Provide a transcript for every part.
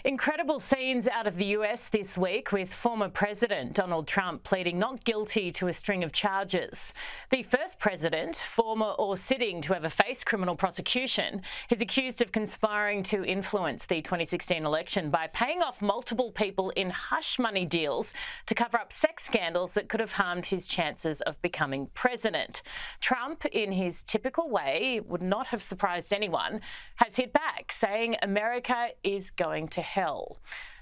Incredible scenes out of the US this week, with former President Donald Trump pleading not guilty to a string of charges. The first president, former or sitting to ever face criminal prosecution, is accused of conspiring to influence the 2016 election by paying off multiple people in hush money deals to cover up sex scandals that could have harmed his chances of becoming president. Trump, in his typical way, would not have surprised anyone, has hit back, saying America is going to hell.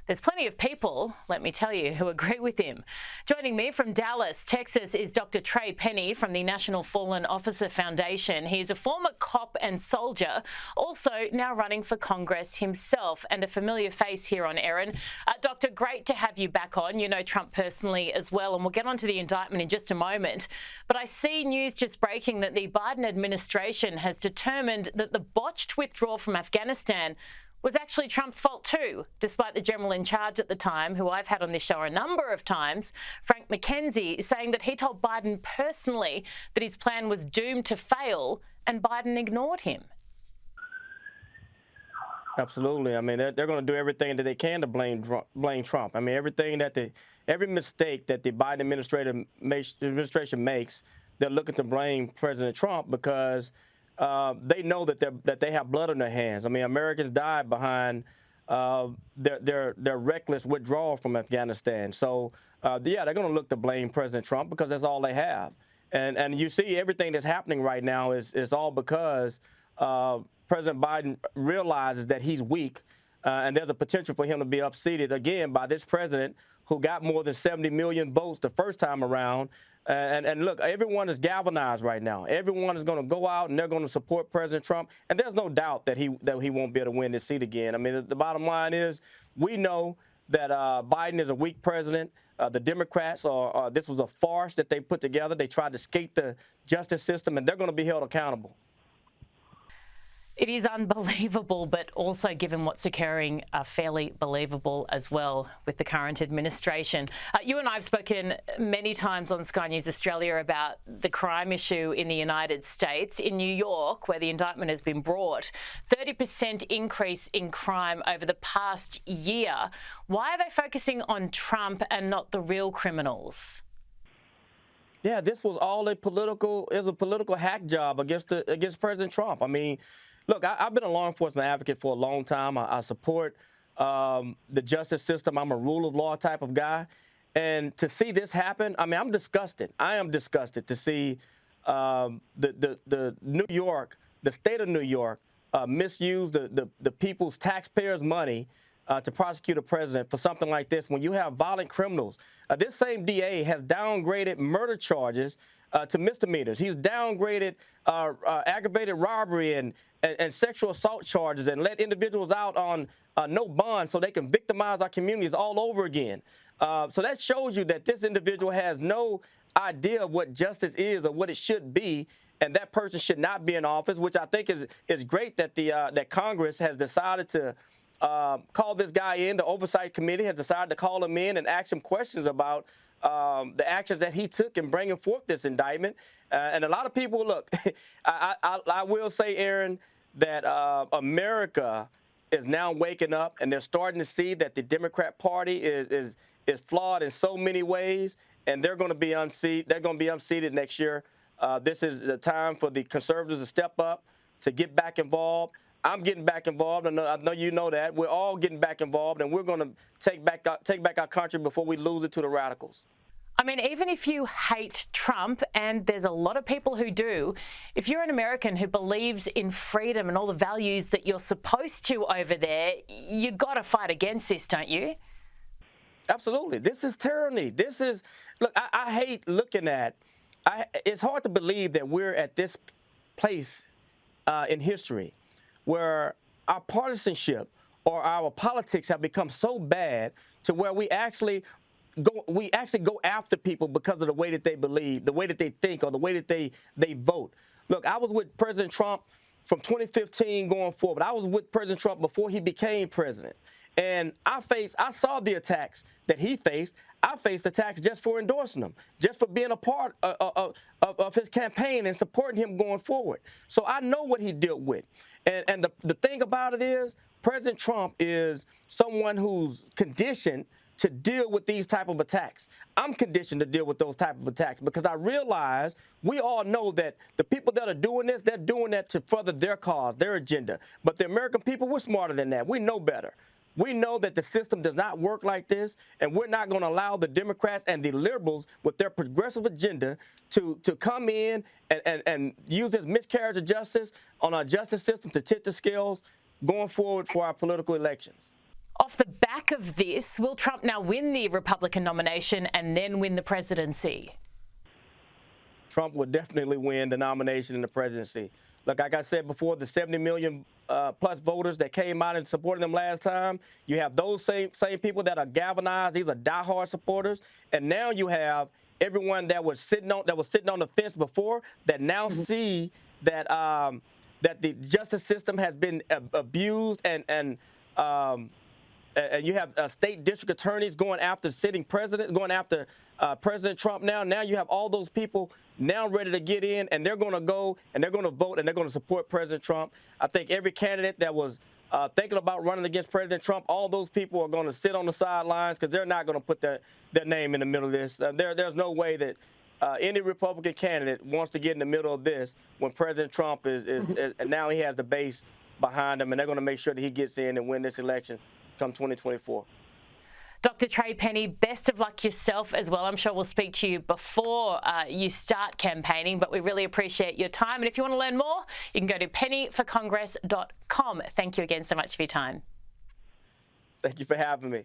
There's plenty of people, let me tell you, who agree with him. Joining me from Dallas, Texas, is Dr. Pennie from the National Fallen Officer Foundation. He is a former cop and soldier, also now running for Congress himself, and a familiar face here on Erin. Doctor, great to have you back on. You know Trump personally as well, and we'll get onto the indictment in just a moment. But I see news just breaking that the Biden administration has determined that the botched withdrawal from Afghanistan was actually Trump's fault too, despite the general in charge at the time, who I've had on this show a number of times, Frank McKenzie, saying that he told Biden personally that his plan was doomed to fail, and Biden ignored him. Absolutely. I mean, they're going to do everything that they can to blame Trump. I mean, every mistake that the Biden administration makes, they're looking to blame President Trump because they know that they have blood on their hands. I mean, Americans died behind their reckless withdrawal from Afghanistan. So, yeah, they're going to look to blame President Trump because that's all they have. And you see everything that's happening right now is all because President Biden realizes that he's weak, and there's a potential for him to be upseated again by this president who got more than 70 million votes the first time around. And look, everyone is galvanized right now. Everyone is going to go out and they're going to support President Trump. And there's no doubt that he won't be able to win this seat again. I mean, the bottom line is we know that Biden is a weak president. The Democrats this was a farce that they put together. They tried to skate the justice system, and they're going to be held accountable. It is unbelievable, but also, given what's occurring, fairly believable as well with the current administration. You and I have spoken many times on Sky News Australia about the crime issue in the United States. In New York, where the indictment has been brought, 30% increase in crime over the past year. Why are they focusing on Trump and not the real criminals? Yeah, this was all a political hack job against President Trump. I mean, look, I've been a law enforcement advocate for a long time. I support the justice system. I'm a rule of law type of guy. And to see this happen, I mean, I'm disgusted. I am disgusted to see the New York, the state of New York, misuse the people's taxpayers' money to prosecute a president for something like this when you have violent criminals. This same DA has downgraded murder charges to misdemeanors. He's downgraded aggravated robbery and sexual assault charges and let individuals out on no bond so they can victimize our communities all over again. So that shows you that this individual has no idea of what justice is or what it should be, and that person should not be in office, which I think is great that that Congress has decided to call this guy in. The Oversight Committee has decided to call him in and ask him questions about the actions that he took in bringing forth this indictment. And a lot of people, look, I will say, Erin, that America is now waking up, and they're starting to see that the Democrat Party is flawed in so many ways, and they're going to be unseated. They're going to be unseated next year. This is the time for the conservatives to step up, to get back involved. I'm getting back involved, and I know you know that. We're all getting back involved, and we're going to take back our country before we lose it to the radicals. I mean, even if you hate Trump, and there's a lot of people who do, if you're an American who believes in freedom and all the values that you're supposed to over there, you got to fight against this, don't you? Absolutely. This is tyranny. This is, look, I hate looking at, it's hard to believe that we're at this place in history where our partisanship or our politics have become so bad to where we actually go after people because of the way that they believe, the way that they think, or the way that they vote. Look, I was with President Trump from 2015 going forward. I was with President Trump before he became president. And I saw the attacks that he faced. I faced attacks just for endorsing him, just for being a part of his campaign and supporting him going forward. So I know what he dealt with. And the thing about it is, President Trump is someone who's conditioned to deal with these type of attacks. I'm conditioned to deal with those type of attacks because I realize we all know that the people that are doing this, they're doing that to further their cause, their agenda. But the American people, we're smarter than that. We know better. We know that the system does not work like this, and we're not going to allow the Democrats and the liberals with their progressive agenda to come in and use this miscarriage of justice on our justice system to tip the scales going forward for our political elections. Off the back of this, will Trump now win the Republican nomination and then win the presidency? Trump will definitely win the nomination and the presidency. Look, like I said before, the 70 million plus voters that came out and supported them last time, you have those same people that are galvanized. These are diehard supporters. And now you have everyone that was sitting on the fence before that now see that that the justice system has been abused and you have state district attorneys going after sitting president, going after President Trump now. Now you have all those people now ready to get in, and they're going to go and they're going to vote and they're going to support President Trump. I think every candidate that was thinking about running against President Trump, all those people are going to sit on the sidelines because they're not going to put their name in the middle of this. There's no way that any Republican candidate wants to get in the middle of this when President Trump is and now he has the base behind him, and they're going to make sure that he gets in and win this election come 2024. Dr. Trey Pennie, best of luck yourself as well. I'm sure we'll speak to you before you start campaigning, but we really appreciate your time. And if you want to learn more, you can go to pennieforcongress.com. Thank you again so much for your time. Thank you for having me.